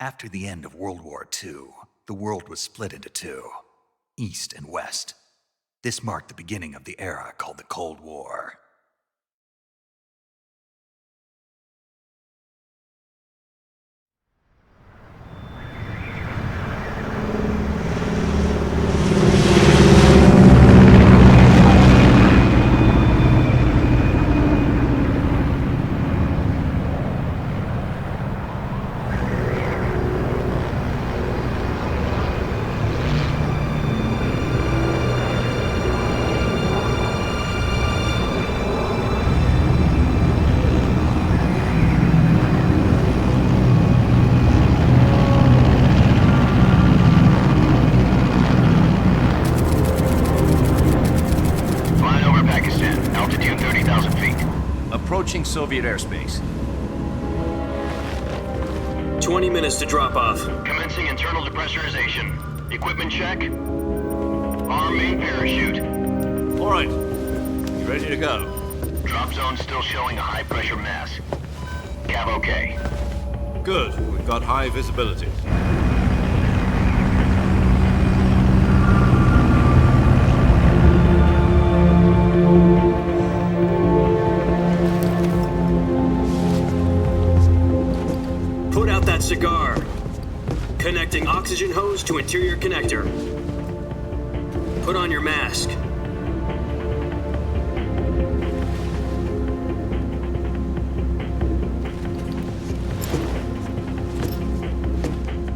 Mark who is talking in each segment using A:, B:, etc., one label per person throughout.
A: After the end of World War II, the world was split into two, East and West. This marked the beginning of the era called the Cold War.
B: Approaching Soviet airspace.
C: 20 minutes to drop off.
D: Commencing internal depressurization. Equipment check. Arm main parachute.
B: All right. You ready to go?
D: Drop zone still showing a high pressure mass. Cav okay.
B: Good. We've got high visibility.
C: Cigar. Connecting oxygen hose to interior connector. Put on your mask.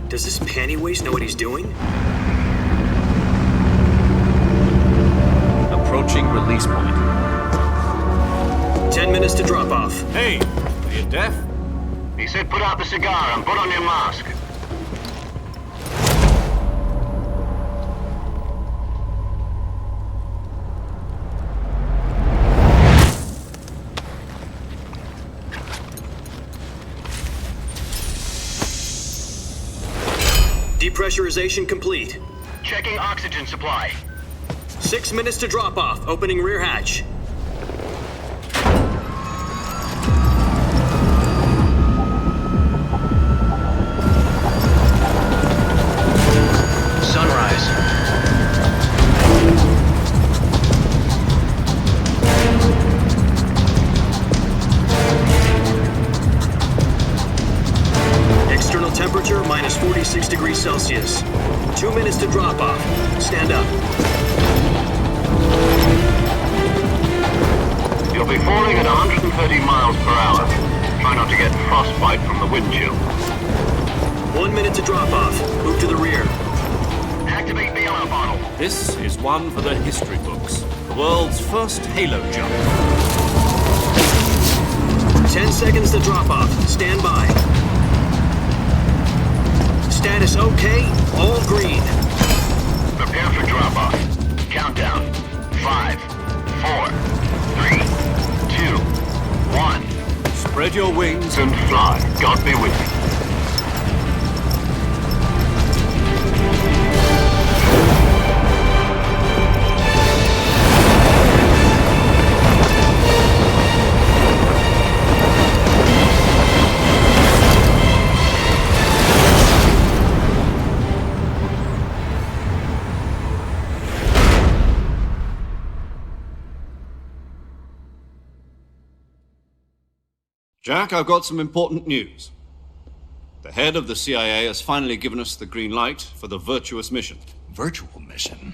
C: Does this panty waste know what he's doing?
B: Approaching release point.
C: 10 minutes to drop off.
B: Hey, are you deaf?
D: He said put out the cigar and put on your mask.
C: Depressurization complete.
D: Checking oxygen supply.
C: 6 minutes to drop off. Opening rear hatch. Temperature minus 46 degrees Celsius. 2 minutes to drop off. Stand up.
D: You'll be falling at 130 miles per hour. Try not to get frostbite from the wind chill.
C: 1 minute to drop off. Move to the rear.
D: Activate bailout bottle.
B: This is one for the history books. The world's first halo jump.
C: 10 seconds to drop off. Stand by. Status okay, all green.
D: Prepare for drop-off. Countdown. 5, 4, 3, 2, 1.
B: Spread your wings
D: And fly. God be with you.
E: Jack, I've got some important news. The head of the CIA has finally given us the green light for the Virtuous mission.
A: Virtual mission?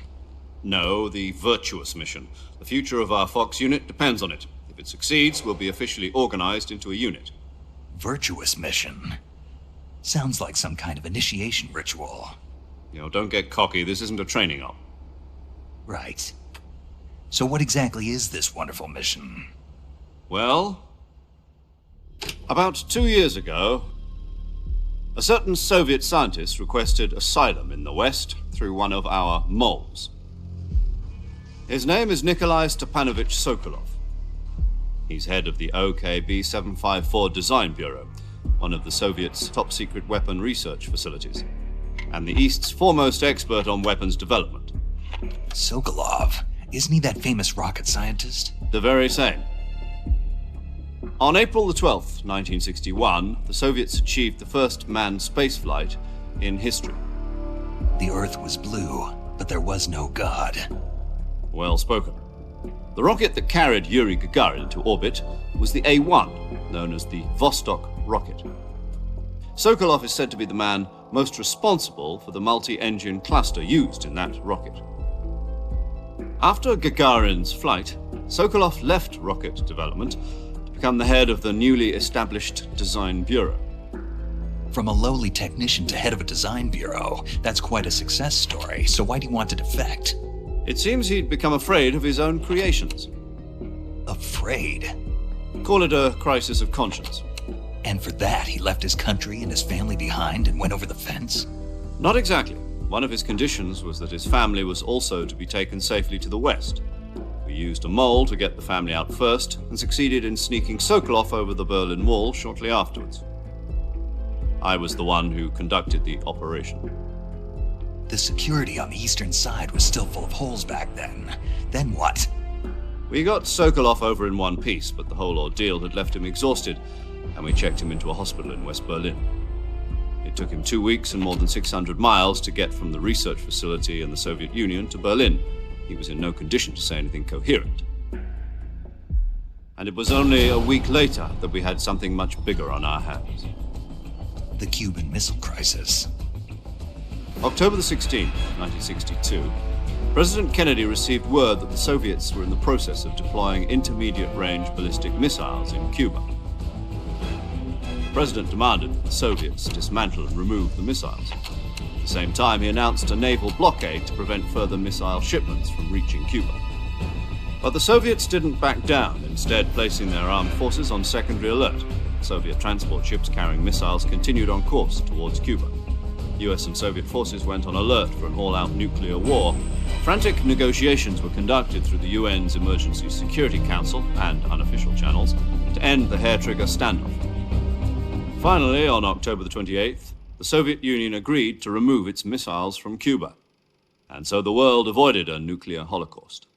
E: No, the Virtuous mission. The future of our Fox unit depends on it. If it succeeds, we'll be officially organized into a unit.
A: Virtuous mission? Sounds like some kind of initiation ritual.
E: You know, don't get cocky. This isn't a training op.
A: Right. So what exactly is this wonderful mission?
E: Well, about 2 years ago, a certain Soviet scientist requested asylum in the West through one of our moles. His name is Nikolai Stepanovich Sokolov. He's head of the OKB 754 Design Bureau, one of the Soviets' top-secret weapon research facilities, and the East's foremost expert on weapons development.
A: Sokolov? Isn't he that famous rocket scientist?
E: The very same. On April the 12th, 1961, the Soviets achieved the first manned spaceflight in history.
A: The Earth was blue, but there was no God.
E: Well spoken. The rocket that carried Yuri Gagarin to orbit was the A-1, known as the Vostok rocket. Sokolov is said to be the man most responsible for the multi-engine cluster used in that rocket. After Gagarin's flight, Sokolov left rocket development to become the head of the newly established Design Bureau.
A: From a lowly technician to head of a design bureau, that's quite a success story, so why do you want to defect?
E: It seems he'd become afraid of his own creations.
A: Afraid?
E: Call it a crisis of conscience.
A: And for that, he left his country and his family behind and went over the fence?
E: Not exactly. One of his conditions was that his family was also to be taken safely to the west. We used a mole to get the family out first and succeeded in sneaking Sokolov over the Berlin Wall shortly afterwards. I was the one who conducted the operation.
A: The security on the eastern side was still full of holes back then. Then what?
E: We got Sokolov over in one piece, but the whole ordeal had left him exhausted, and we checked him into a hospital in West Berlin. It took him 2 weeks and more than 600 miles to get from the research facility in the Soviet Union to Berlin. He was in no condition to say anything coherent. And it was only a week later that we had something much bigger on our hands.
A: The Cuban Missile Crisis.
E: October the 16th, 1962, President Kennedy received word that the Soviets were in the process of deploying intermediate-range ballistic missiles in Cuba. The President demanded that the Soviets dismantle and remove the missiles. At the same time, he announced a naval blockade to prevent further missile shipments from reaching Cuba. But the Soviets didn't back down, instead placing their armed forces on secondary alert. Soviet transport ships carrying missiles continued on course towards Cuba. US and Soviet forces went on alert for an all-out nuclear war. Frantic negotiations were conducted through the UN's Emergency Security Council and unofficial channels to end the hair-trigger standoff. Finally, on October the 28th, the Soviet Union agreed to remove its missiles from Cuba, and so the world avoided a nuclear holocaust.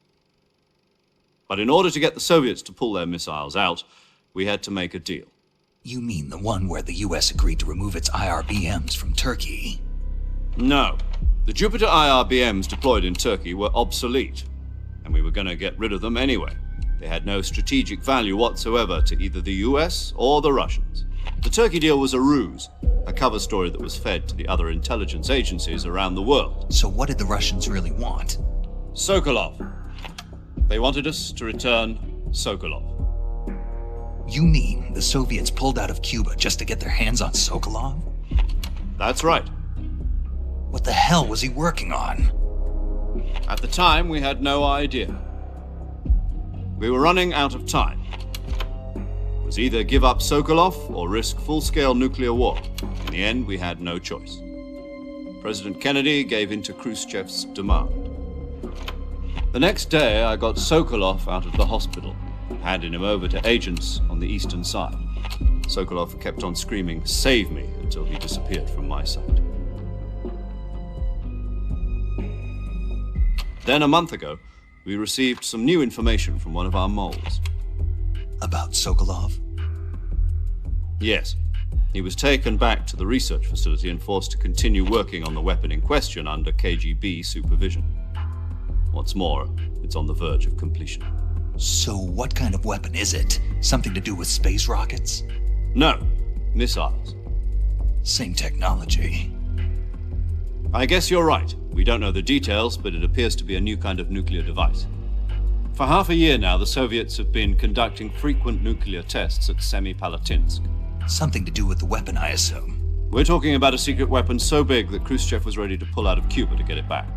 E: But in order to get the Soviets to pull their missiles out, we had to make a deal.
A: You mean the one where the US agreed to remove its IRBMs from Turkey?
E: No. The Jupiter IRBMs deployed in Turkey were obsolete, and we were going to get rid of them anyway. They had no strategic value whatsoever to either the US or the Russians. The Turkey deal was a ruse, a cover story that was fed to the other intelligence agencies around the world.
A: So what did the Russians really want?
E: Sokolov. They wanted us to return Sokolov.
A: You mean the Soviets pulled out of Cuba just to get their hands on Sokolov?
E: That's right.
A: What the hell was he working on?
E: At the time, we had no idea. We were running out of time. It was either give up Sokolov or risk full-scale nuclear war. In the end, we had no choice. President Kennedy gave in to Khrushchev's demand. The next day, I got Sokolov out of the hospital, handing him over to agents on the eastern side. Sokolov kept on screaming, "Save me," until he disappeared from my sight. Then a month ago, we received some new information from one of our moles.
A: About Sokolov?
E: Yes. He was taken back to the research facility and forced to continue working on the weapon in question under KGB supervision. What's more, it's on the verge of completion.
A: So what kind of weapon is it? Something to do with space rockets?
E: No, missiles.
A: Same technology.
E: I guess you're right. We don't know the details, but it appears to be a new kind of nuclear device. For half a year now, the Soviets have been conducting frequent nuclear tests at Semipalatinsk.
A: Something to do with the weapon, I assume.
E: We're talking about a secret weapon so big that Khrushchev was ready to pull out of Cuba to get it back.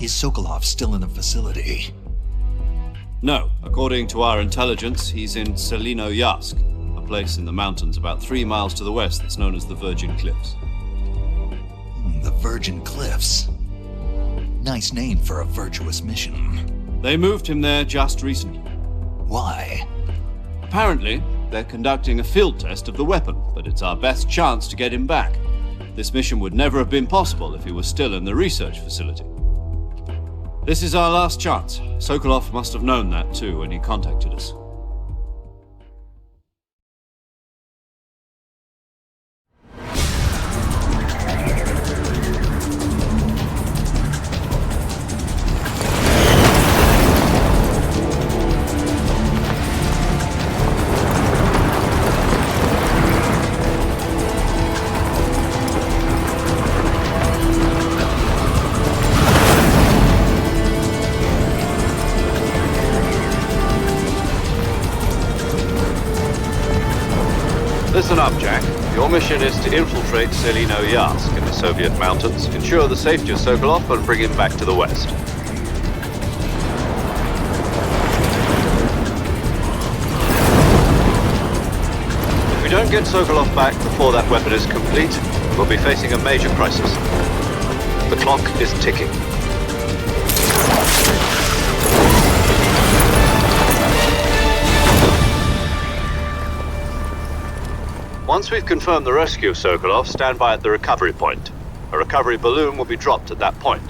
A: Is Sokolov still in the facility?
E: No. According to our intelligence, he's in Selinoyarsk, a place in the mountains about 3 miles to the west that's known as the Virgin Cliffs.
A: The Virgin Cliffs. Nice name for a virtuous mission.
E: They moved him there just recently.
A: Why?
E: Apparently, they're conducting a field test of the weapon, but it's our best chance to get him back. This mission would never have been possible if he was still in the research facility. This is our last chance. Sokolov must have known that too when he contacted us. listen up, Jack. Your mission is to infiltrate Selino-Yarsk in the Soviet mountains, ensure the safety of Sokolov, and bring him back to the West. If we don't get Sokolov back before that weapon is complete, we'll be facing a major crisis. The clock is ticking. Once we've confirmed the rescue of Sokolov, stand by at the recovery point. A recovery balloon will be dropped at that point.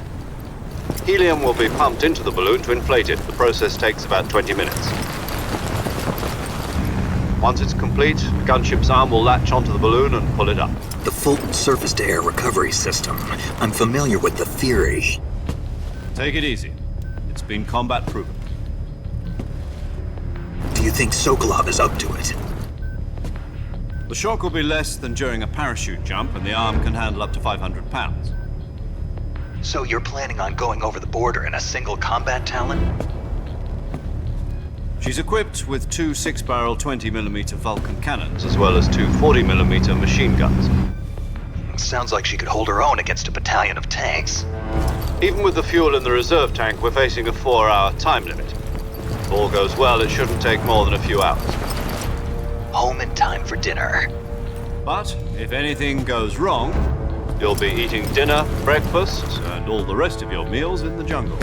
E: Helium will be pumped into the balloon to inflate it. The process takes about 20 minutes. Once it's complete, the gunship's arm will latch onto the balloon and pull it up.
C: The Fulton surface-to-air recovery system. I'm familiar with the theory.
E: Take it easy. It's been combat proven.
C: Do you think Sokolov is up to it?
E: The shock will be less than during a parachute jump, and the arm can handle up to 500 pounds.
A: So you're planning on going over the border in a single combat Talon?
E: She's equipped with two 6-barrel 20mm Vulcan cannons, as well as two 40mm machine guns.
A: Sounds like she could hold her own against a battalion of tanks.
E: Even with the fuel in the reserve tank, we're facing a 4-hour time limit. If all goes well, it shouldn't take more than a few hours.
A: Home in time for dinner.
E: But if anything goes wrong, you'll be eating dinner, breakfast, and all the rest of your meals in the jungle.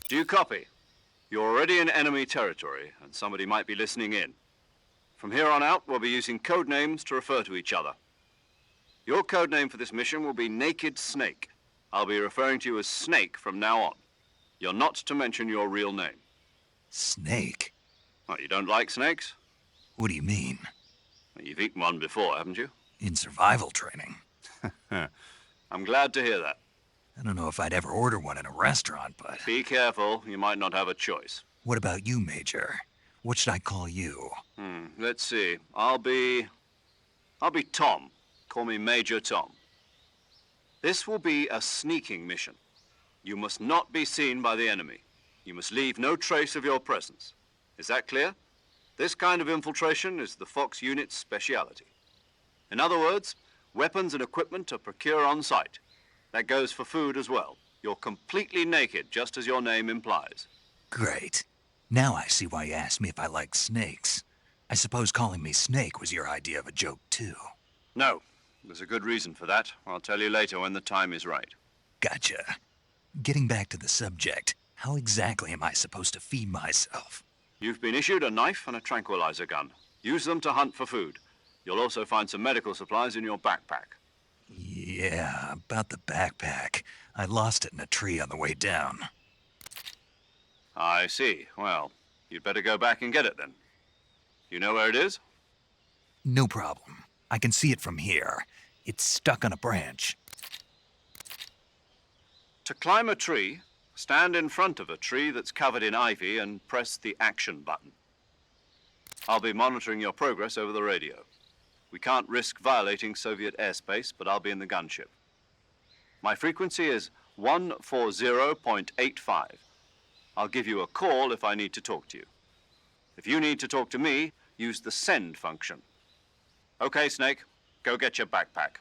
E: Do you copy? You're already in enemy territory, and somebody might be listening in. From here on out, we'll be using code names to refer to each other. Your code name for this mission will be Naked Snake. I'll be referring to you as Snake from now on. You're not to mention your real name.
A: Snake?
E: Oh, you don't like snakes?
A: What do you mean?
E: Well, you've eaten one before, haven't you?
A: In survival training?
E: I'm glad to hear that.
A: I don't know if I'd ever order one in a restaurant, but...
E: Be careful, you might not have a choice.
A: What about you, Major? What should I call you?
E: Let's see. I'll be Tom. Call me Major Tom. This will be a sneaking mission. You must not be seen by the enemy. You must leave no trace of your presence. Is that clear? This kind of infiltration is the Fox unit's speciality. In other words, weapons and equipment are procured on site. That goes for food as well. You're completely naked, just as your name implies.
A: Great. Now I see why you asked me if I like snakes. I suppose calling me Snake was your idea of a joke, too.
E: No, there's a good reason for that. I'll tell you later when the time is right.
A: Gotcha. Getting back to the subject, how exactly am I supposed to feed myself?
E: You've been issued a knife and a tranquilizer gun. Use them to hunt for food. You'll also find some medical supplies in your backpack.
A: Yeah, about the backpack. I lost it in a tree on the way down.
E: I see. Well, you'd better go back and get it then. You know where it is?
A: No problem. I can see it from here. It's stuck on a branch.
E: To climb a tree, stand in front of a tree that's covered in ivy and press the action button. I'll be monitoring your progress over the radio. We can't risk violating Soviet airspace, but I'll be in the gunship. My frequency is 140.85. I'll give you a call if I need to talk to you. If you need to talk to me, use the send function. Okay, Snake, go get your backpack.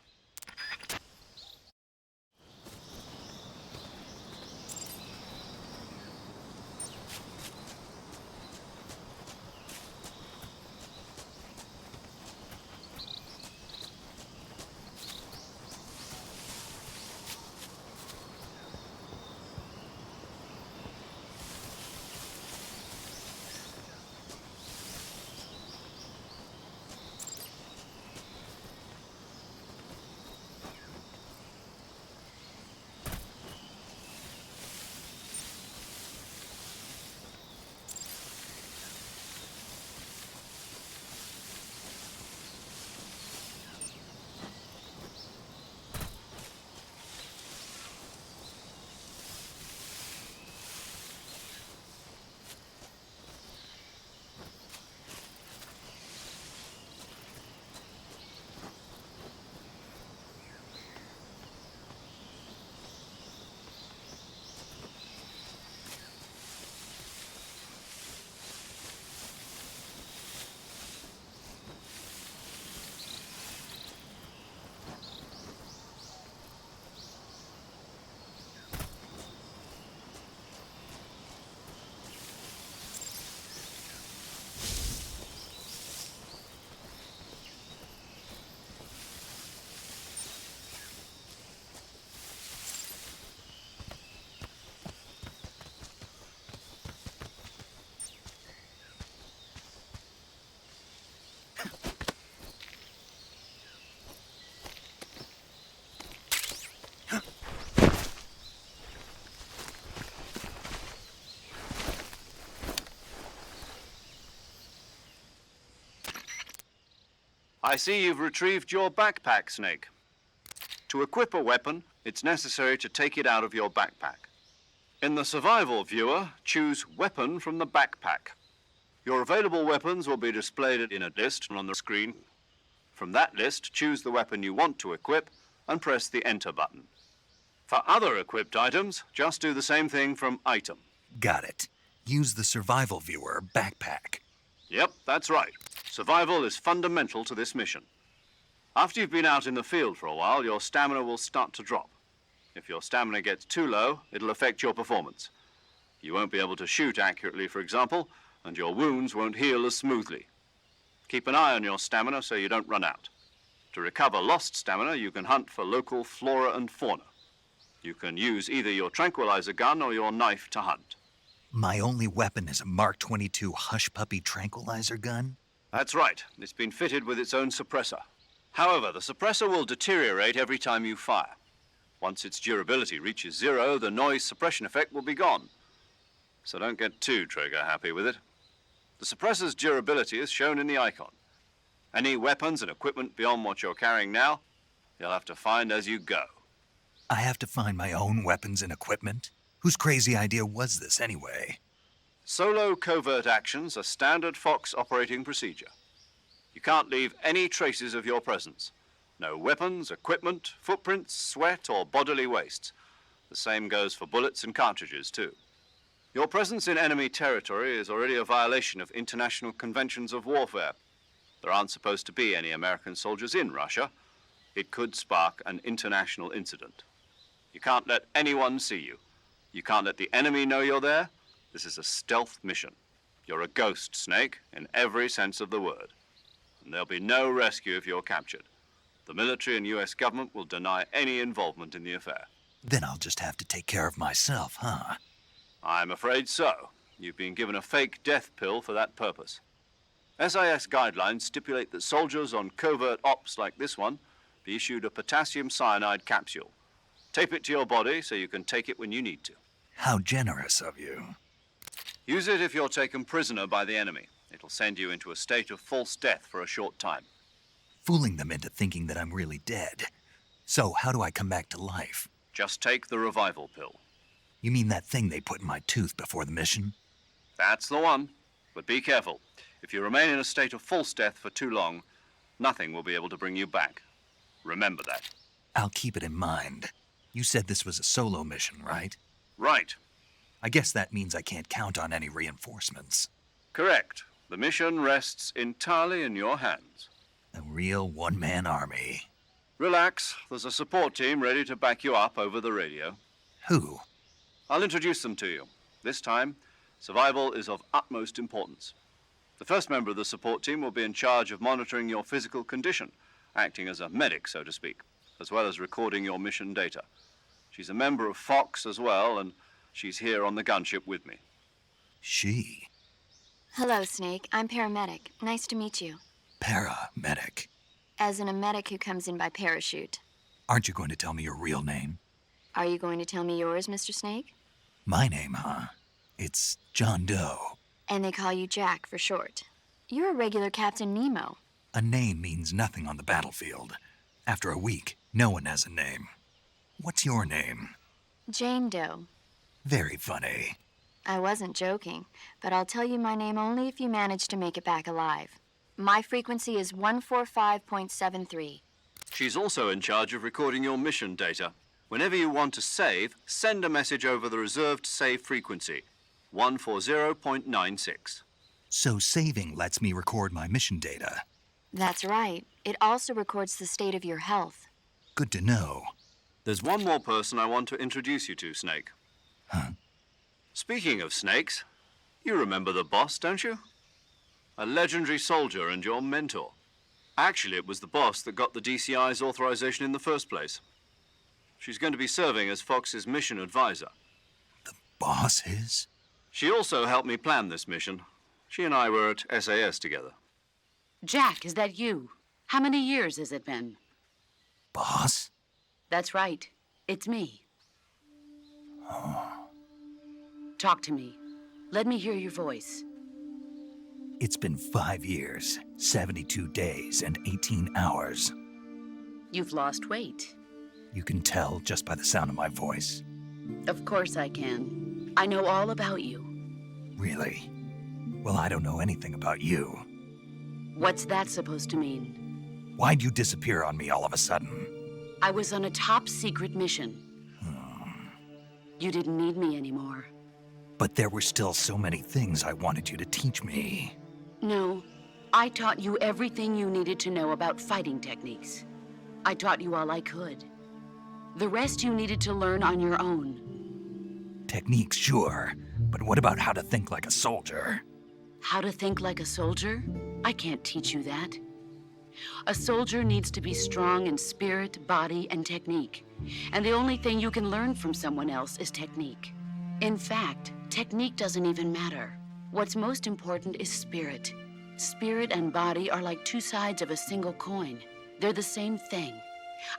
E: I see you've retrieved your backpack, Snake. To equip a weapon, it's necessary to take it out of your backpack. In the survival viewer, choose Weapon from the backpack. Your available weapons will be displayed in a list on the screen. From that list, choose the weapon you want to equip and press the Enter button. For other equipped items, just do the same thing from Item.
A: Got it. Use the survival viewer backpack.
E: Yep, that's right. Survival is fundamental to this mission. After you've been out in the field for a while, your stamina will start to drop. If your stamina gets too low, it'll affect your performance. You won't be able to shoot accurately, for example, and your wounds won't heal as smoothly. Keep an eye on your stamina so you don't run out. To recover lost stamina, you can hunt for local flora and fauna. You can use either your tranquilizer gun or your knife to hunt.
A: My only weapon is a Mark 22 Hush Puppy tranquilizer gun?
E: That's right. It's been fitted with its own suppressor. However, the suppressor will deteriorate every time you fire. Once its durability reaches 0, the noise suppression effect will be gone. So don't get too trigger happy with it. The suppressor's durability is shown in the icon. Any weapons and equipment beyond what you're carrying now, you'll have to find as you go.
A: I have to find my own weapons and equipment? Whose crazy idea was this anyway?
E: Solo covert actions are standard Fox operating procedure. You can't leave any traces of your presence. No weapons, equipment, footprints, sweat, or bodily waste. The same goes for bullets and cartridges, too. Your presence in enemy territory is already a violation of international conventions of warfare. There aren't supposed to be any American soldiers in Russia. It could spark an international incident. You can't let anyone see you. You can't let the enemy know you're there. This is a stealth mission. You're a ghost, Snake, in every sense of the word. And there'll be no rescue if you're captured. The military and US government will deny any involvement in the affair.
A: Then I'll just have to take care of myself, huh?
E: I'm afraid so. You've been given a fake death pill for that purpose. SIS guidelines stipulate that soldiers on covert ops like this one be issued a potassium cyanide capsule. Tape it to your body so you can take it when you need to.
A: How generous of you.
E: Use it if you're taken prisoner by the enemy. It'll send you into a state of false death for a short time.
A: Fooling them into thinking that I'm really dead. So how do I come back to life?
E: Just take the revival pill.
A: You mean that thing they put in my tooth before the mission?
E: That's the one. But be careful. If you remain in a state of false death for too long, nothing will be able to bring you back. Remember that.
A: I'll keep it in mind. You said this was a solo mission, right?
E: Right.
A: I guess that means I can't count on any reinforcements.
E: Correct. The mission rests entirely in your hands.
A: A real one-man army.
E: Relax. There's a support team ready to back you up over the radio.
A: Who?
E: I'll introduce them to you. This time, survival is of utmost importance. The first member of the support team will be in charge of monitoring your physical condition, acting as a medic, so to speak, as well as recording your mission data. She's a member of Fox as well, and she's here on the gunship with me.
A: She?
F: Hello, Snake. I'm paramedic. Nice to meet you.
A: Paramedic.
F: As in a medic who comes in by parachute.
A: Aren't you going to tell me your real name?
F: Are you going to tell me yours, Mr. Snake?
A: My name, huh? It's John Doe.
F: And they call you Jack for short. You're a regular Captain Nemo.
A: A name means nothing on the battlefield. After a week, no one has a name. What's your name?
F: Jane Doe.
A: Very funny.
F: I wasn't joking, but I'll tell you my name only if you manage to make it back alive. My frequency is 145.73.
E: She's also in charge of recording your mission data. Whenever you want to save, send a message over the reserved save frequency, 140.96.
A: So saving lets me record my mission data.
F: That's right. It also records the state of your health.
A: Good to know.
E: There's one more person I want to introduce you to, Snake.
A: Huh?
E: Speaking of snakes, you remember the boss, don't you? A legendary soldier and your mentor. Actually, it was the boss that got the DCI's authorization in the first place. She's going to be serving as Fox's mission advisor.
A: The boss is?
E: She also helped me plan this mission. She and I were at SAS together.
G: Jack, is that you? How many years has it been?
A: Boss?
G: That's right. It's me.
A: Oh.
G: Talk to me. Let me hear your voice.
A: It's been 5 years, 72 days, and 18 hours.
G: You've lost weight.
A: You can tell just by the sound of my voice.
G: Of course I can. I know all about you.
A: Really? Well, I don't know anything about you.
G: What's that supposed to mean?
A: Why'd you disappear on me all of a sudden?
G: I was on a top-secret mission. You didn't need me anymore.
A: But there were still so many things I wanted you to teach me.
G: No, I taught you everything you needed to know about fighting techniques. I taught you all I could. The rest you needed to learn on your own.
A: Techniques, sure. But what about how to think like a soldier?
G: How to think like a soldier? I can't teach you that. A soldier needs to be strong in spirit, body, and technique. And the only thing you can learn from someone else is technique. In fact, technique doesn't even matter. What's most important is spirit. Spirit and body are like two sides of a single coin. They're the same thing.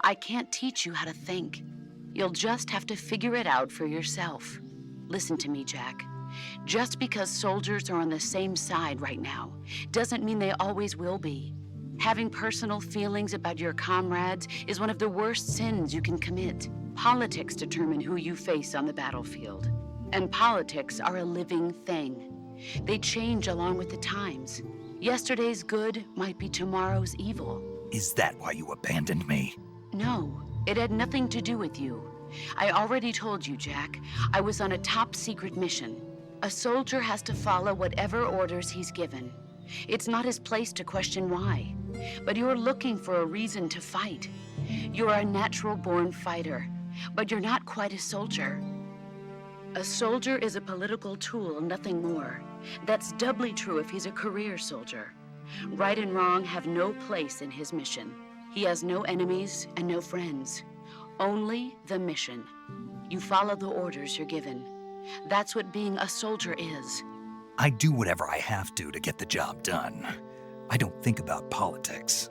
G: I can't teach you how to think. You'll just have to figure it out for yourself. Listen to me, Jack. Just because soldiers are on the same side right now doesn't mean they always will be. Having personal feelings about your comrades is one of the worst sins you can commit. Politics determine who you face on the battlefield. And politics are a living thing. They change along with the times. Yesterday's good might be tomorrow's evil.
A: Is that why you abandoned me?
G: No, it had nothing to do with you. I already told you, Jack. I was on a top-secret mission. A soldier has to follow whatever orders he's given. It's not his place to question why. But you're looking for a reason to fight. You're a natural-born fighter, but you're not quite a soldier. A soldier is a political tool, nothing more. That's doubly true if he's a career soldier. Right and wrong have no place in his mission. He has no enemies and no friends. Only the mission. You follow the orders you're given. That's what being a soldier is.
A: I do whatever I have to get the job done. I don't think about politics.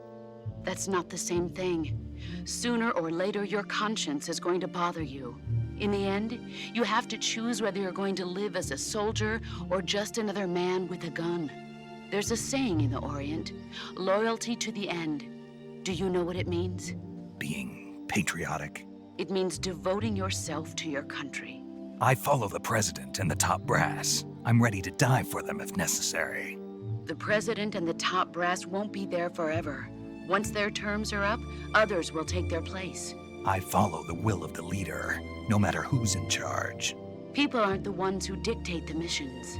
G: That's not the same thing. Sooner or later, your conscience is going to bother you. In the end, you have to choose whether you're going to live as a soldier or just another man with a gun. There's a saying in the Orient, loyalty to the end. Do you know what it means?
A: Being patriotic?
G: It means devoting yourself to your country.
A: I follow the president and the top brass. I'm ready to die for them if necessary.
G: The president and the top brass won't be there forever. Once their terms are up, others will take their place.
A: I follow the will of the leader, no matter who's in charge.
G: People aren't the ones who dictate the missions.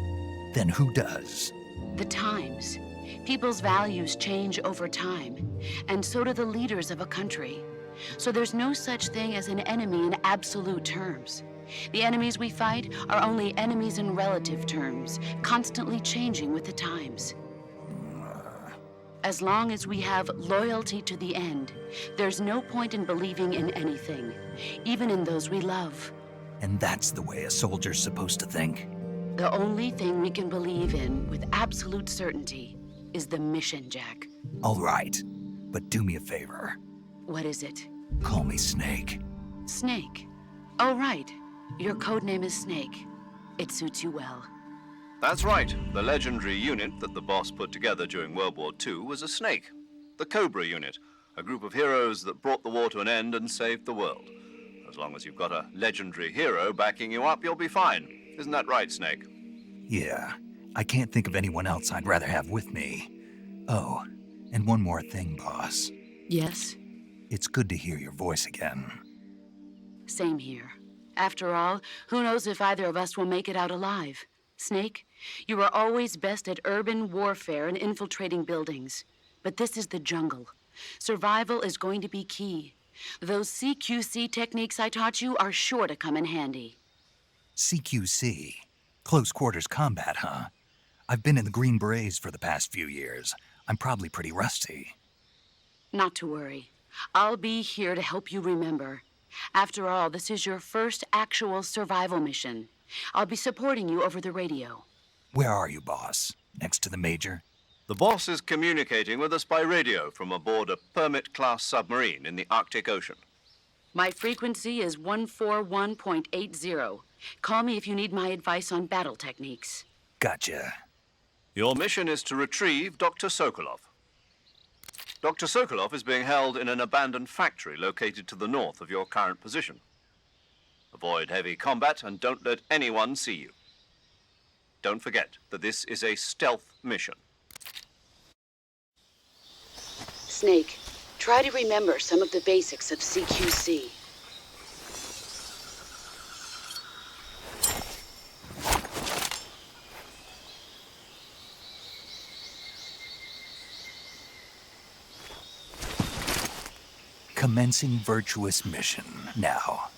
A: Then who does?
G: The times. People's values change over time, and so do the leaders of a country. So there's no such thing as an enemy in absolute terms. The enemies we fight are only enemies in relative terms, constantly changing with the times. As long as we have loyalty to the end, there's no point in believing in anything, even in those we love.
A: And that's the way a soldier's supposed to think?
G: The only thing we can believe in with absolute certainty is the mission, Jack.
A: All right, but do me a favor.
G: What is it?
A: Call me Snake.
G: Snake. Oh, right. Your codename is Snake. It suits you well.
E: That's right. The legendary unit that the boss put together during World War II was a snake. The Cobra unit, a group of heroes that brought the war to an end and saved the world. As long as you've got a legendary hero backing you up, you'll be fine. Isn't that right, Snake?
A: Yeah, I can't think of anyone else I'd rather have with me. Oh, and one more thing, boss.
G: Yes?
A: It's good to hear your voice again.
G: Same here. After all, who knows if either of us will make it out alive? Snake, you are always best at urban warfare and infiltrating buildings. But this is the jungle. Survival is going to be key. Those CQC techniques I taught you are sure to come in handy.
A: CQC? Close quarters combat, huh? I've been in the Green Berets for the past few years. I'm probably pretty rusty.
G: Not to worry. I'll be here to help you remember. After all, this is your first actual survival mission. I'll be supporting you over the radio.
A: Where are you, boss? Next to the Major?
E: The boss is communicating with us by radio from aboard a Permit-class submarine in the Arctic Ocean.
G: My frequency is 141.80. Call me if you need my advice on battle techniques.
A: Gotcha.
E: Your mission is to retrieve Dr. Sokolov. Dr. Sokolov is being held in an abandoned factory located to the north of your current position. Avoid heavy combat and don't let anyone see you. Don't forget that this is a stealth mission.
G: Snake, try to remember some of the basics of CQC.
A: Commencing Virtuous mission now.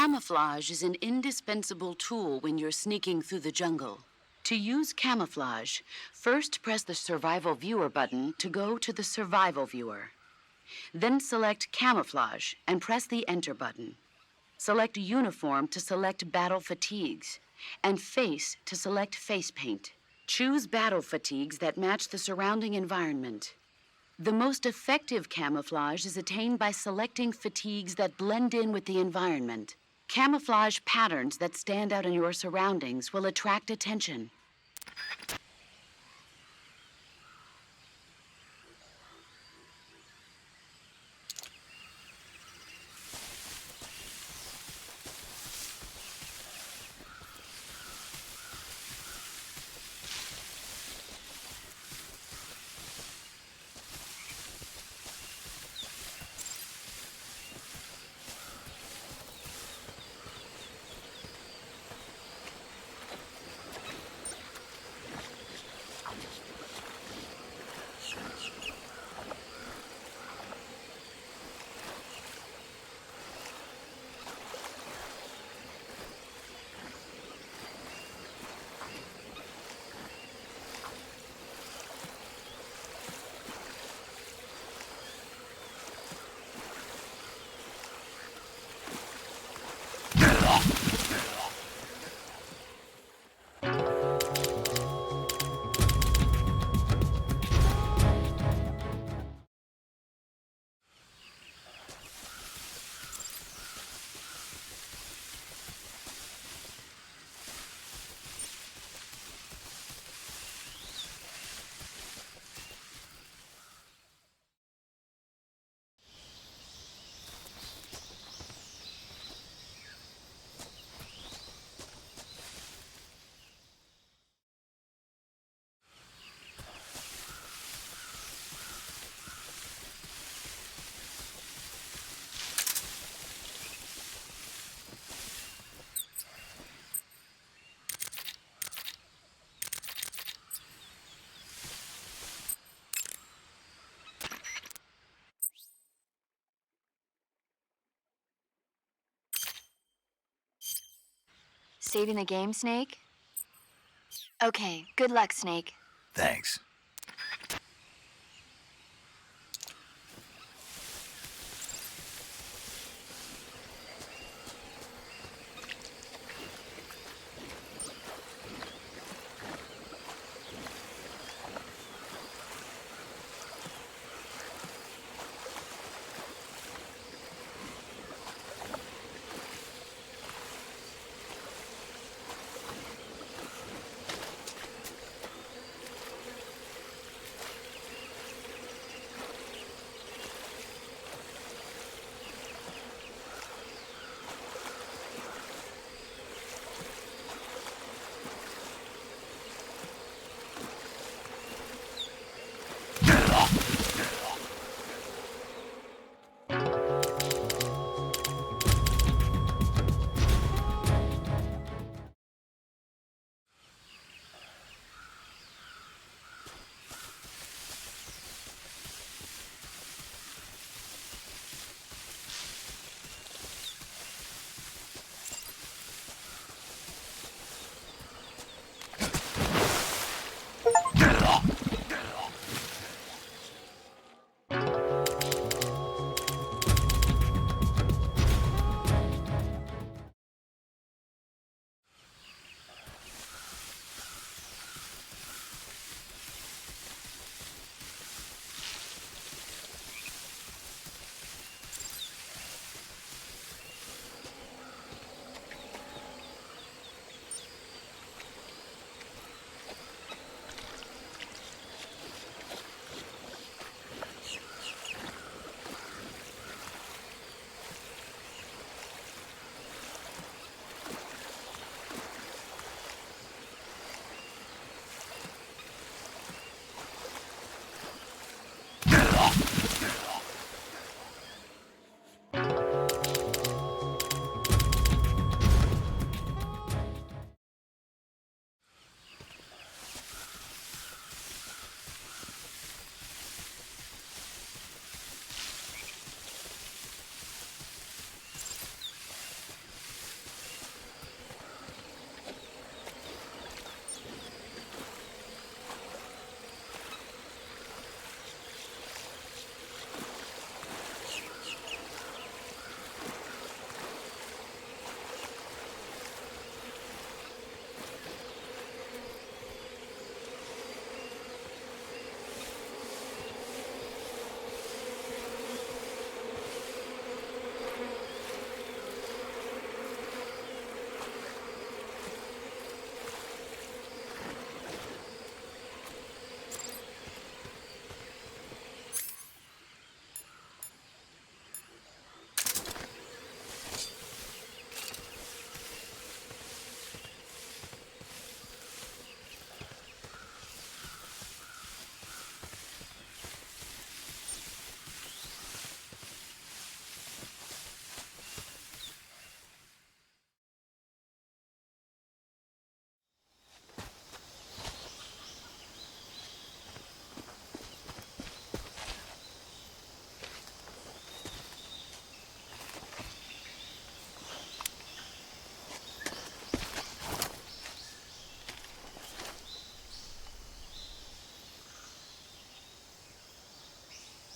G: Camouflage is an indispensable tool when you're sneaking through the jungle. To use camouflage, first press the Survival Viewer button to go to the Survival Viewer. Then select Camouflage and press the Enter button. Select Uniform to select Battle Fatigues, and Face to select Face Paint. Choose battle fatigues that match the surrounding environment. The most effective camouflage is attained by selecting fatigues that blend in with the environment. Camouflage patterns that stand out in your surroundings will attract attention.
F: Saving the game, Snake? Okay, good luck, Snake.
A: Thanks.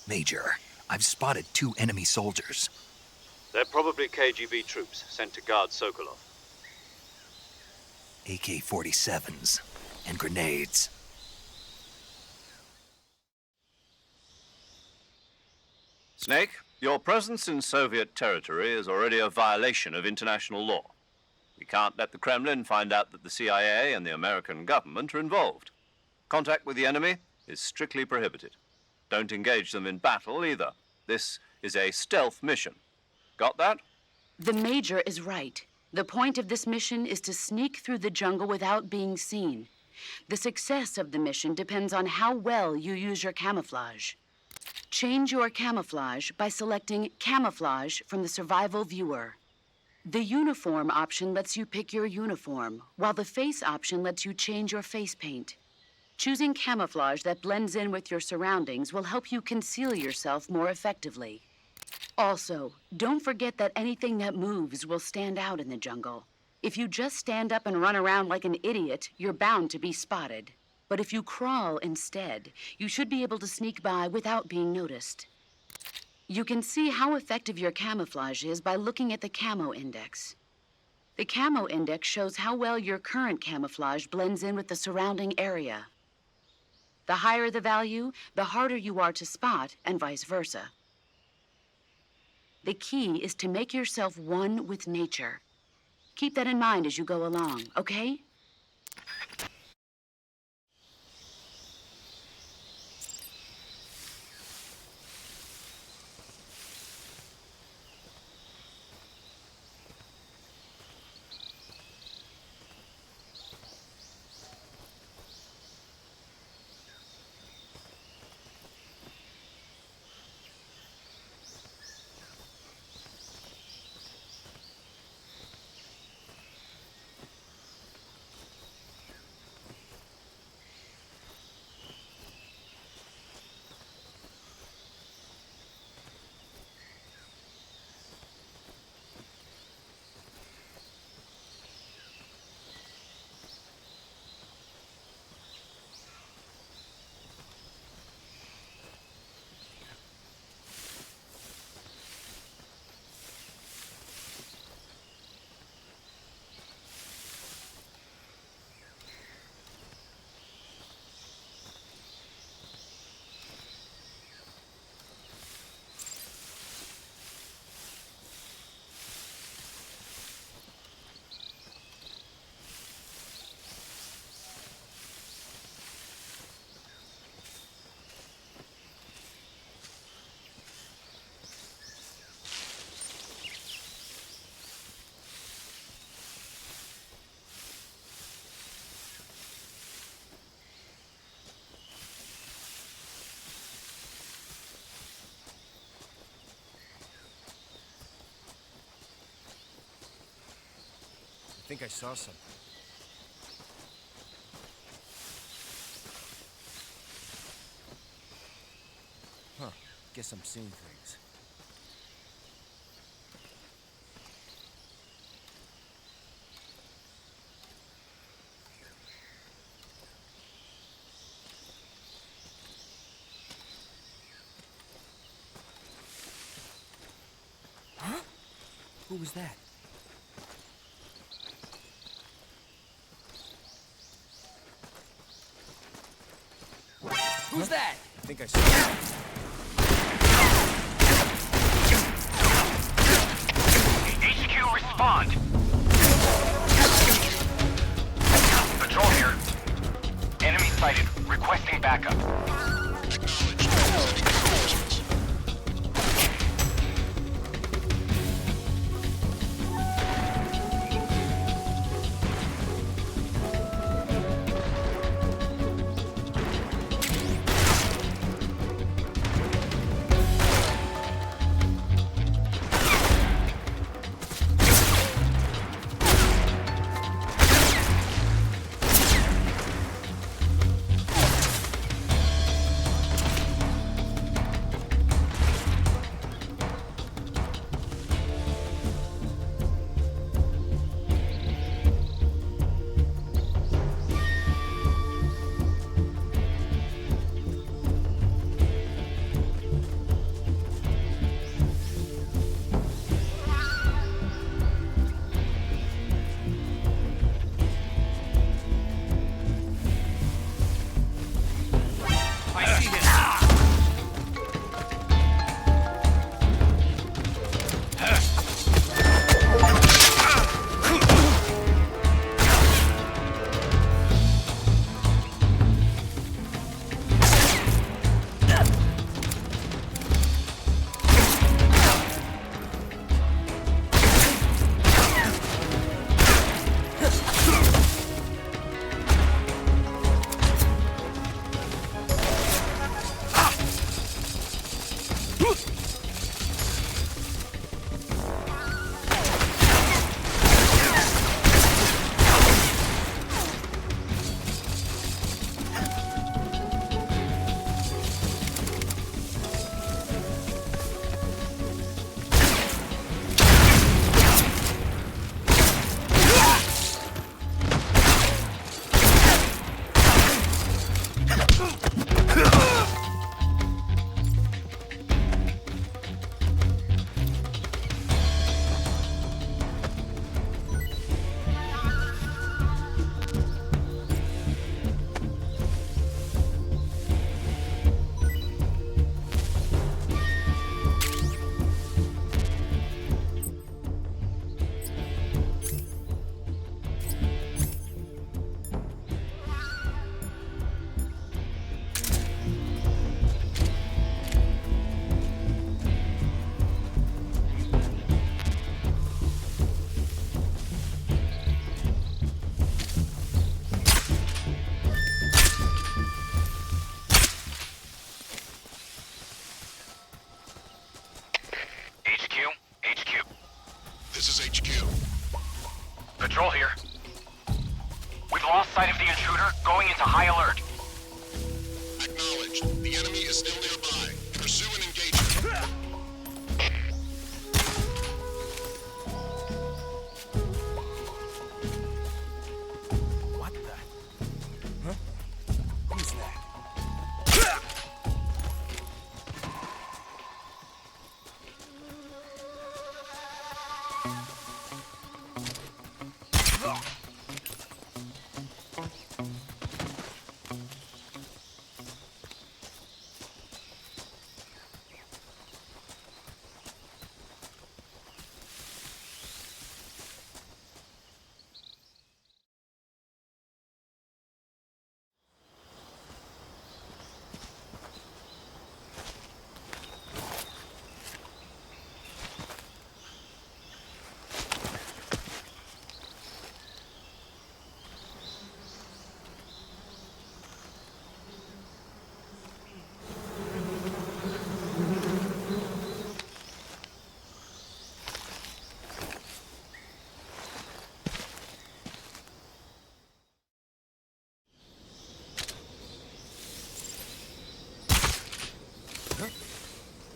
A: Major, I've spotted 2 enemy soldiers.
E: They're probably KGB troops sent to guard Sokolov.
A: AK-47s and grenades.
E: Snake, your presence in Soviet territory is already a violation of international law. We can't let the Kremlin find out that the CIA and the American government are involved. Contact with the enemy is strictly prohibited. Don't engage them in battle either. This is a stealth mission. Got that?
G: The Major is right. The point of this mission is to sneak through the jungle without being seen. The success of the mission depends on how well you use your camouflage. Change your camouflage by selecting Camouflage from the Survival Viewer. The Uniform option lets you pick your uniform, while the Face option lets you change your face paint. Choosing camouflage that blends in with your surroundings will help you conceal yourself more effectively. Also, don't forget that anything that moves will stand out in the jungle. If you just stand up and run around like an idiot, you're bound to be spotted. But if you crawl instead, you should be able to sneak by without being noticed. You can see how effective your camouflage is by looking at the Camo Index. The Camo Index shows how well your current camouflage blends in with the surrounding area. The higher the value, the harder you are to spot, and vice versa. The key is to make yourself one with nature. Keep that in mind as you go along, okay?
H: I think I saw something. Huh. Guess I'm seeing things. Huh? Who was that? Who's that? I think I saw it.
D: HQ, respond! Patrol here. Enemy sighted. Requesting backup.
I: sight of the intruder, going into high alert.
J: Acknowledged. The enemy is still nearby. Pursue and engage.
H: What the? Huh? Who's that?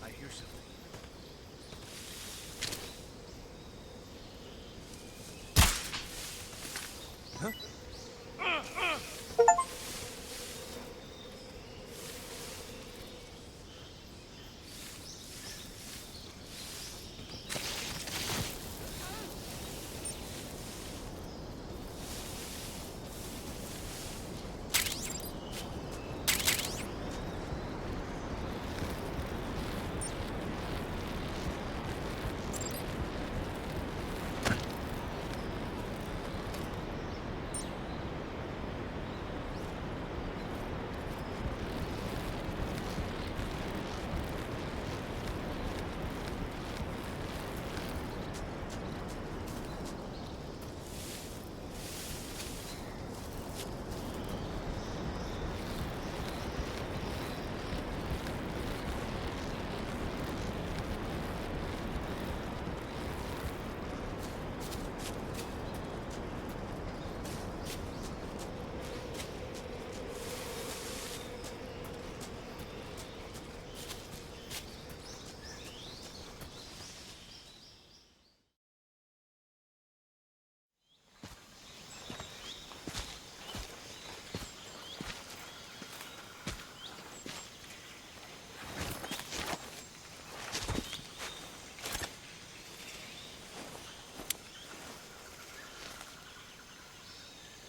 H: I hear something. Huh?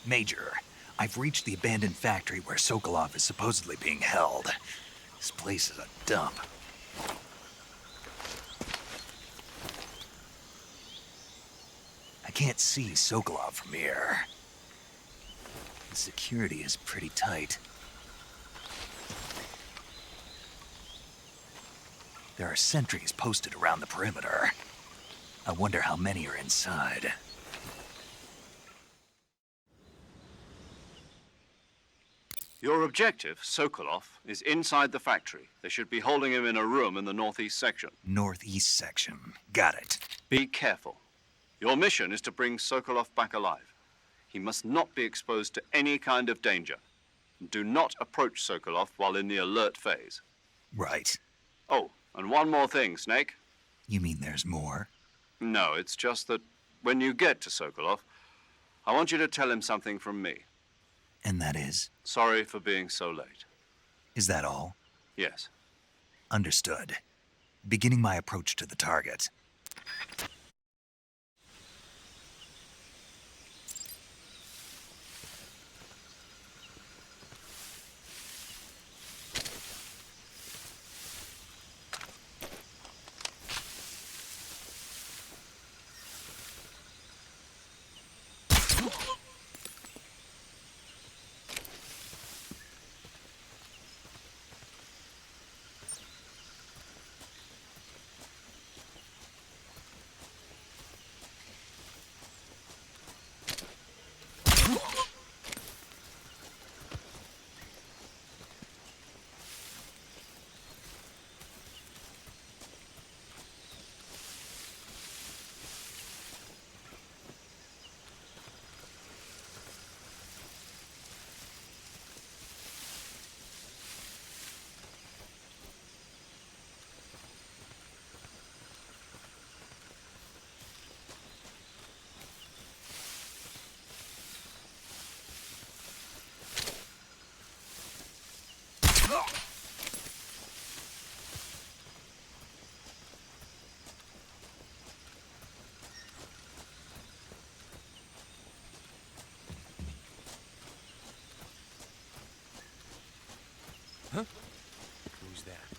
A: Major, I've reached the abandoned factory where Sokolov is supposedly being held. This place is a dump. I can't see Sokolov from here. The security is pretty tight. There are sentries posted around the perimeter. I wonder how many are inside.
E: Your objective, Sokolov, is inside the factory. They should be holding him in a room in the northeast section.
A: Northeast section. Got it.
E: Be careful. Your mission is to bring Sokolov back alive. He must not be exposed to any kind of danger. Do not approach Sokolov while in the alert phase.
A: Right.
E: Oh, and one more thing, Snake.
A: You mean there's more?
E: No, it's just that when you get to Sokolov, I want you to tell him something from me.
A: And that is?
E: Sorry for being so late.
A: Is that all?
E: Yes.
A: Understood. Beginning my approach to the target.
H: Huh? Who's that?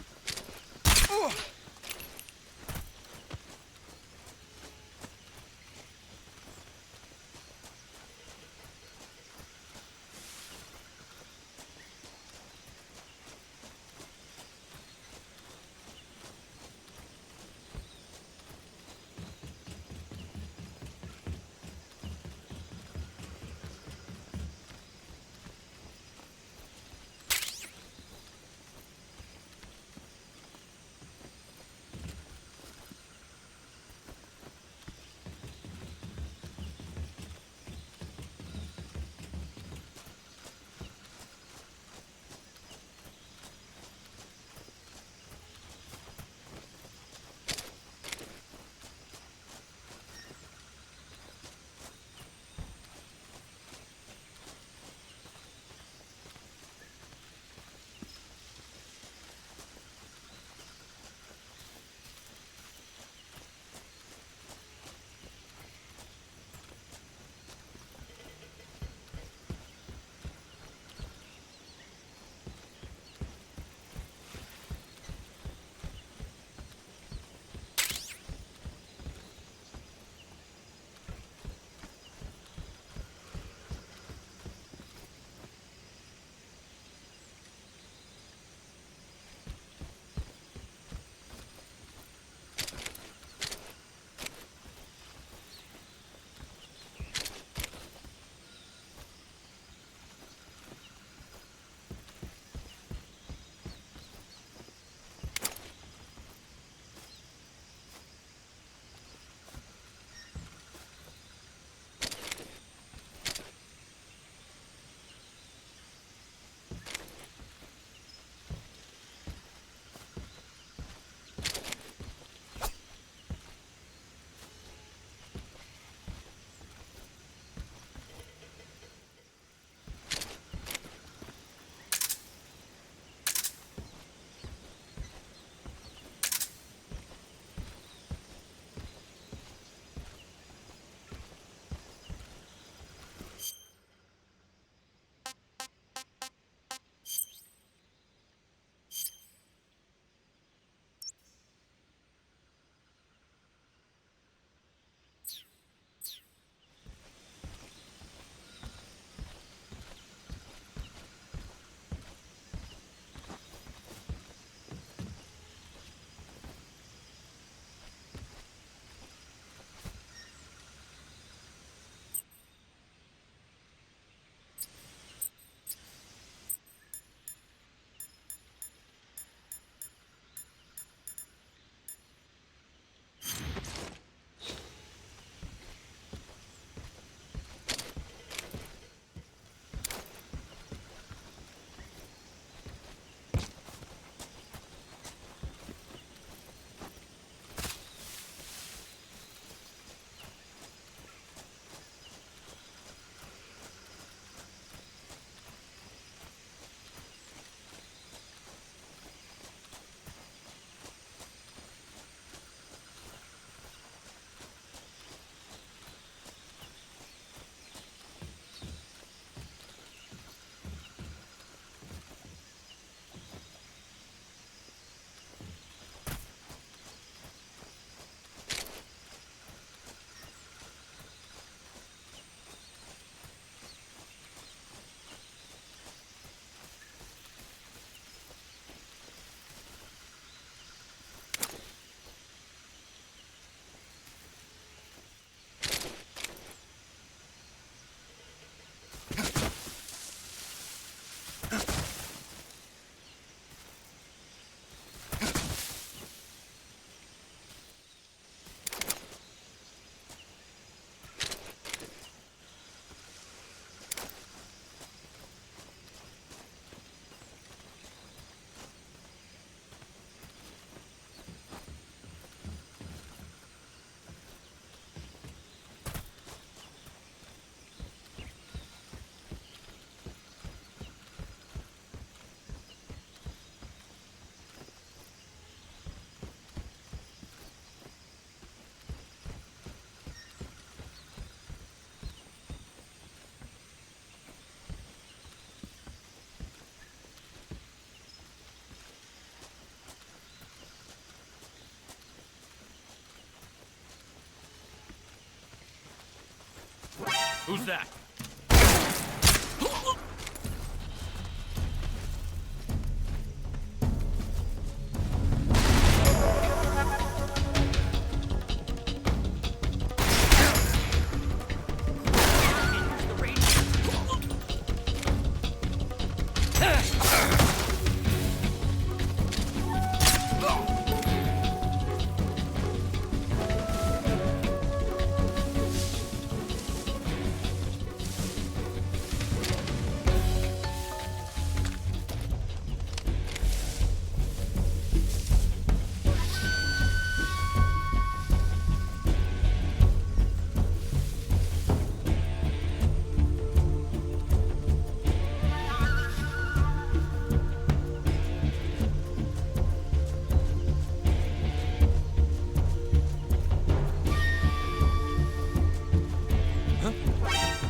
B: Who's that?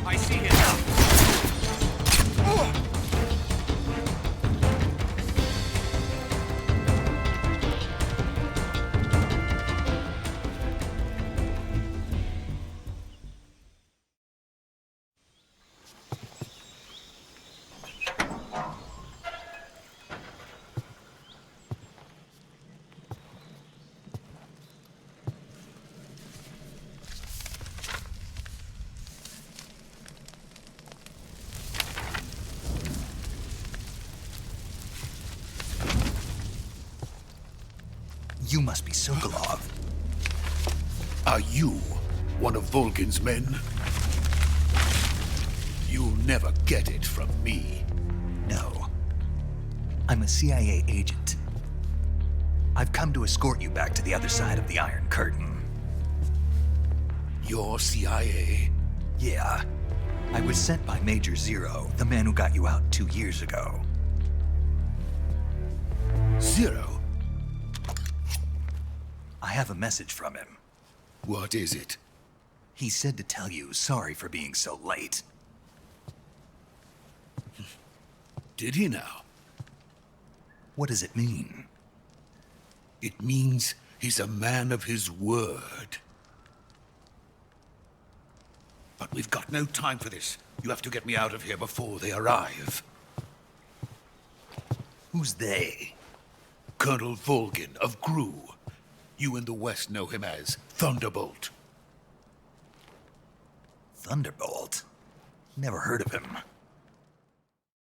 B: I see him.
A: You must be Sokolov.
J: Are you one of Volgin's men? You'll never get it from me.
A: No. I'm a CIA agent. I've come to escort you back to the other side of the Iron Curtain.
J: You're CIA?
A: Yeah. I was sent by Major Zero, the man who got you out 2 years ago.
J: Zero?
A: I have a message from him.
J: What is it?
A: He said to tell you sorry for being so late.
J: Did he now?
A: What does it mean?
J: It means he's a man of his word. But we've got no time for this. You have to get me out of here before they arrive.
A: Who's they?
J: Colonel Volgin of GRU. You in the West know him as Thunderbolt.
A: Thunderbolt? Never heard of him.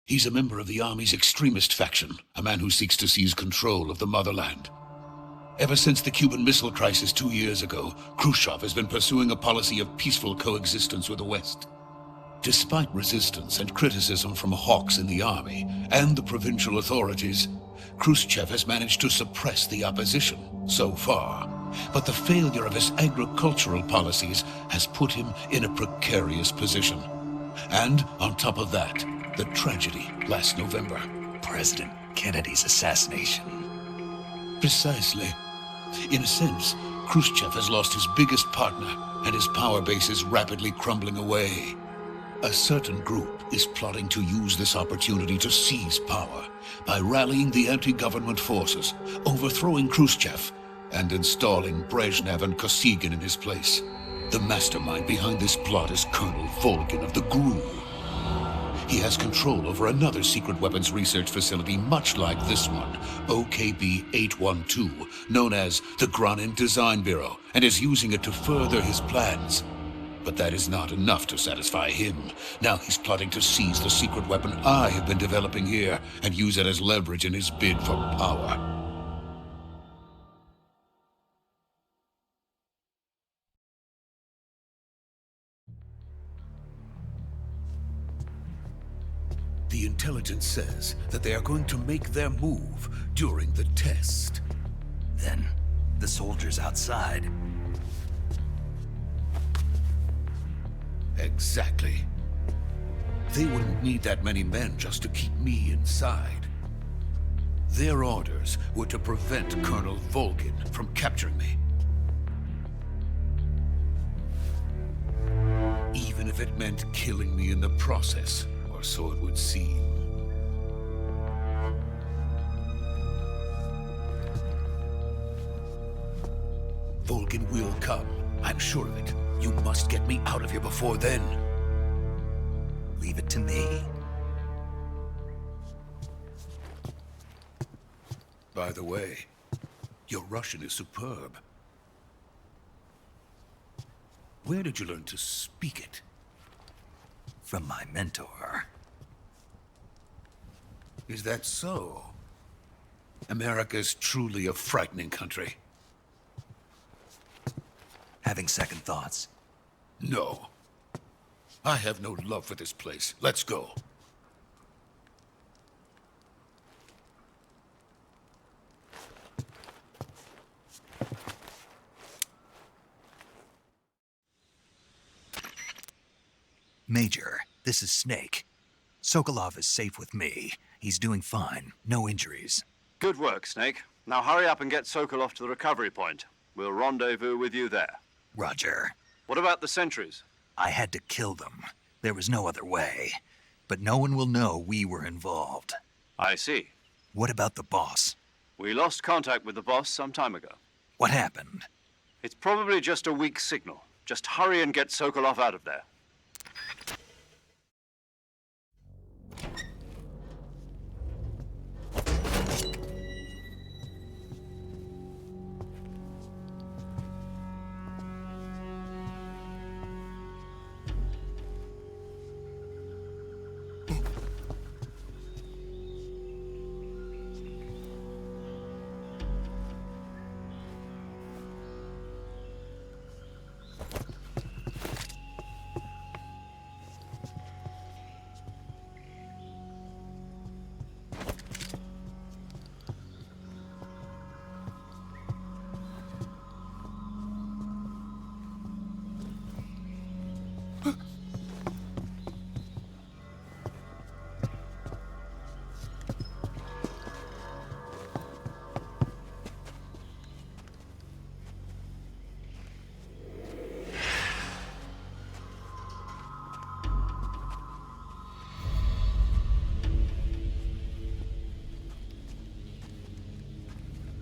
J: He's a member of the Army's extremist faction, a man who seeks to seize control of the motherland. Ever since the Cuban Missile Crisis 2 years ago, Khrushchev has been pursuing a policy of peaceful coexistence with the West. Despite resistance and criticism from hawks in the army and the provincial authorities, Khrushchev has managed to suppress the opposition so far. But the failure of his agricultural policies has put him in a precarious position. And on top of that, the tragedy last November.
A: President Kennedy's assassination.
J: Precisely. In a sense, Khrushchev has lost his biggest partner, and his power base is rapidly crumbling away. A certain group is plotting to use this opportunity to seize power by rallying the anti-government forces, overthrowing Khrushchev, and installing Brezhnev and Kosygin in his place. The mastermind behind this plot is Colonel Volgin of the GRU. He has control over another secret weapons research facility much like this one, OKB-812, known as the Granin Design Bureau, and is using it to further his plans. But that is not enough to satisfy him. Now he's plotting to seize the secret weapon I have been developing here and use it as leverage in his bid for power. The intelligence says that they are going to make their move during the test.
A: Then, the soldiers outside.
J: Exactly. They wouldn't need that many men just to keep me inside. Their orders were to prevent Colonel Volgin from capturing me. Even if it meant killing me in the process, or so it would seem. Volgin will come. I'm sure of it. You must get me out of here before then.
A: Leave it to me.
J: By the way, your Russian is superb. Where did you learn to speak it?
A: From my mentor.
J: Is that so? America's truly a frightening country.
A: Having second thoughts?
J: No. I have no love for this place. Let's go.
A: Major, this is Snake. Sokolov is safe with me. He's doing fine. No injuries.
E: Good work, Snake. Now hurry up and get Sokolov to the recovery point. We'll rendezvous with you there.
A: Roger.
E: What about the sentries?
A: I had to kill them. There was no other way. But no one will know we were involved.
E: I see.
A: What about the boss?
E: We lost contact with the boss some time ago.
A: What happened?
E: It's probably just a weak signal. Just hurry and get Sokolov out of there.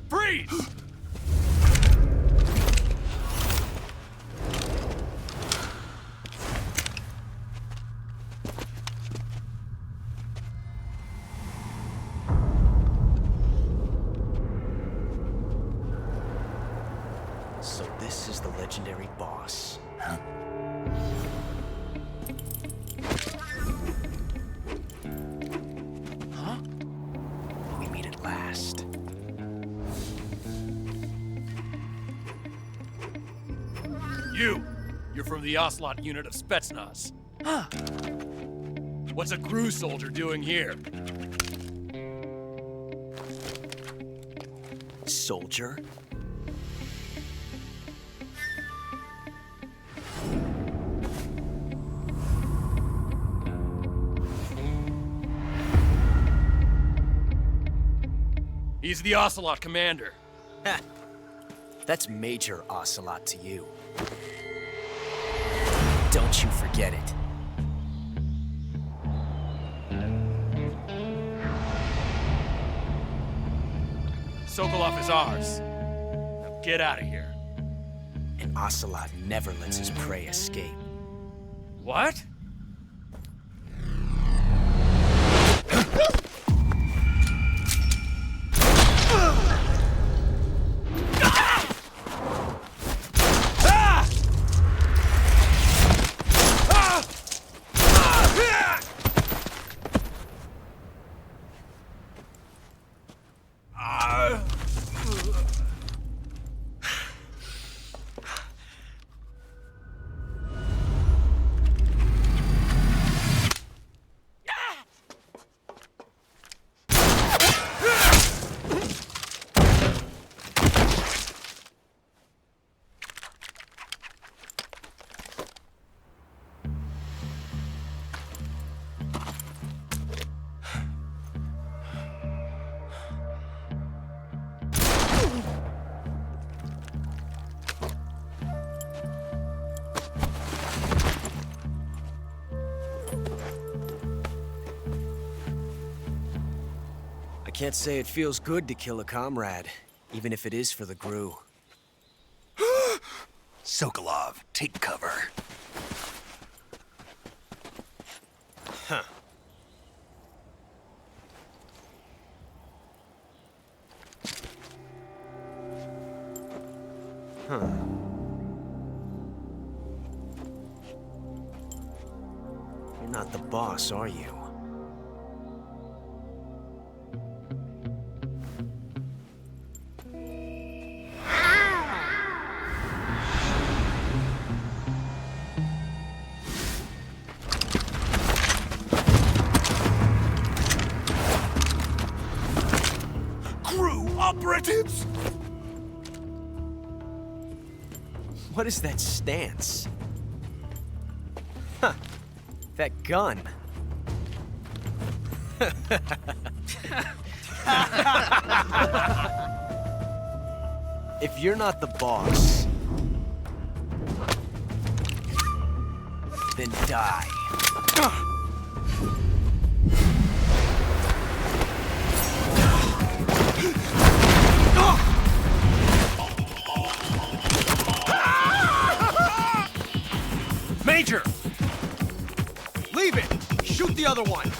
B: Freeze!
H: So this is the legendary boss.
A: Huh?
H: Huh? We meet at last.
B: You're from the Ocelot unit of Spetsnaz.
H: Huh.
B: What's a crew soldier doing here?
H: Soldier?
B: He's the Ocelot commander.
H: Ha! That's Major Ocelot to you. Don't you forget it.
B: Sokolov is ours. Now get out of here.
H: And Ocelot never lets his prey escape.
B: What?
H: I can't say it feels good to kill a comrade, even if it is for the GRU.
A: Sokolov, take cover.
H: Huh. You're not the boss, are you?
A: Crew operatives!
H: What is that stance? Huh. That gun. If you're not the boss, then die.
K: Major! Leave it! Shoot the other one!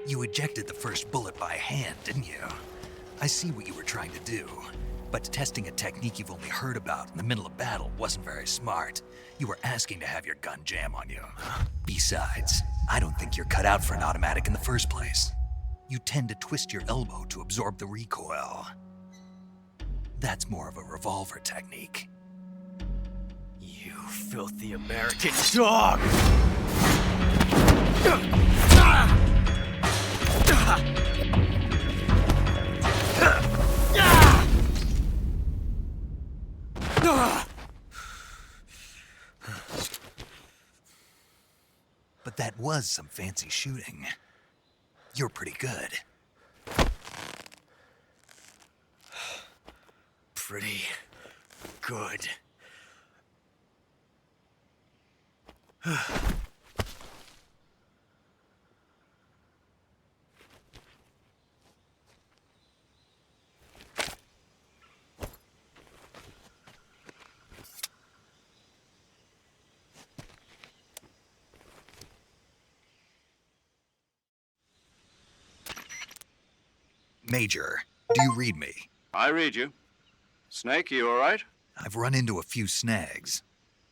A: You ejected the first bullet by hand, didn't you? I see what you were trying to do. But testing a technique you've only heard about in the middle of battle wasn't very smart. You were asking to have your gun jam on you. Besides, I don't think you're cut out for an automatic in the first place. You tend to twist your elbow to absorb the recoil. That's more of a revolver technique.
H: You filthy American dog!
A: But that was some fancy shooting. You're pretty good.
H: Pretty good.
A: Major, do you read me?
E: I read you. Snake, you all right?
A: I've run into a few snags.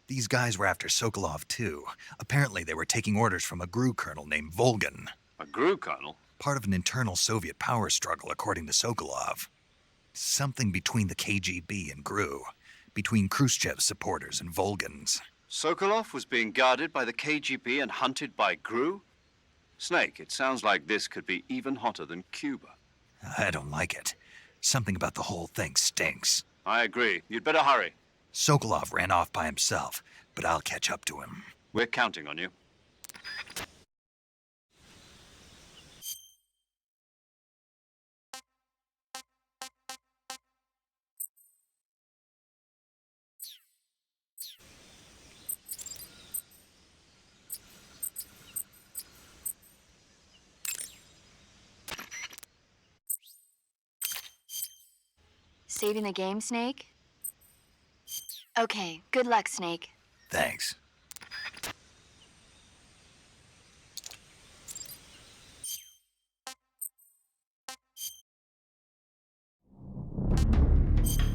A: These guys were after Sokolov too. Apparently they were taking orders from a GRU colonel named Volgan.
E: A GRU colonel?
A: Part of an internal Soviet power struggle, according to Sokolov. Something between the KGB and GRU. Between Khrushchev's supporters and Volgan's.
E: Sokolov was being guarded by the KGB and hunted by GRU? Snake, it sounds like this could be even hotter than Cuba.
A: I don't like it. Something about the whole thing stinks.
E: I agree. You'd better hurry.
A: Sokolov ran off by himself, but I'll catch up to him.
E: We're counting on you.
F: Saving the game, Snake? Okay, good luck, Snake.
A: Thanks.